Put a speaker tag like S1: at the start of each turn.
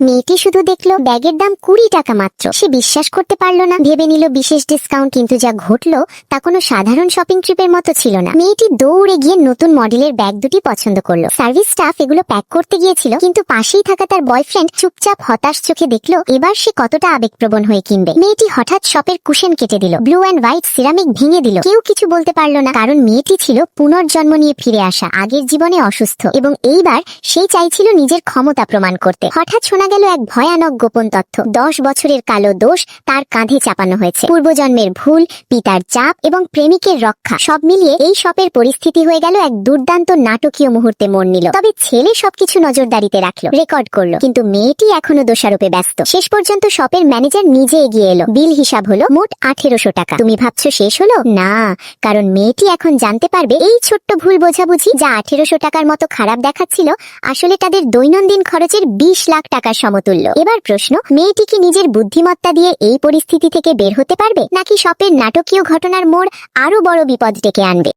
S1: মেয়েটি শুধু দেখলো ব্যাগের দাম 20 টাকা মাত্র। সে বিশ্বাস করতে পারলো না, ভেবে নিল বিশেষ ডিসকাউন্ট। কিন্তু যা ঘটলো তা কোনো সাধারণ শপিং ট্রিপের মতো ছিল না। মেয়েটি দৌড়ে গিয়ে নতুন মডেলের ব্যাগ দুটি পছন্দ করলো। সার্ভিস স্টাফ এগুলো প্যাক করতে গিয়েছিল, কিন্তু পাশেই থাকা তার বয়ফ্রেন্ড চুপচাপ হতাশ চোখে দেখলো এবার সে কতটা আবেগপ্রবণ হয়ে কিনবে। মেয়েটি হঠাৎ শপের কুশন কেটে দিল, ব্লু অ্যান্ড হোয়াইট সিরামিক ভেঙে দিল। কেউ কিছু বলতে পারলো না, কারণ মেয়েটি ছিল পুনর্জন্ম নিয়ে ফিরে আসা, আগের জীবনে অসুস্থ, এবং এইবার সেই চাইছিল নিজের ক্ষমতা প্রমাণ করতে। হঠাৎ শোনা গেল এক ভয়ানক গোপন তথ্য। 10 বছরের কালো দোষ তার কাঁধে চাপানো হয়েছে। পূর্বজন্মের ভুল, পিতার চাপ এবং প্রেমিকের রক্ষা, সব মিলিয়ে এই শপের পরিস্থিতি হয়ে গেল এক দুর্দান্ত নাটকীয় মুহূর্তে মোড় নিল। তবে ছেলে সবকিছু নজরদারিতে রাখলো, রেকর্ড করলো, কিন্তু মেয়েটি এখনো দোষারোপে ব্যস্ত। শেষ পর্যন্ত শপের ম্যানেজার নিজে এগিয়ে এলো। বিল হিসাব হলো মোট 1800 টাকা। তুমি ভাবছো শেষ হলো? না, কারণ মেয়েটি এখন জানতে পারবে এই ছোট্ট ভুল বোঝাবুঝি যা 1800 টাকার মতো খারাপ দেখাচ্ছিল, আসলে তাদের দৈনন্দিন খরচের 20 লাখ টাকার সমতুল্য। এবার প্রশ্ন, মেয়েটি কি নিজের বুদ্ধিমত্তা দিয়ে এই পরিস্থিতি থেকে বের হতে পারবে, নাকি শপের নাটকীয় ঘটনার মোড় আরো বড় বিপদ ডেকে আনবে?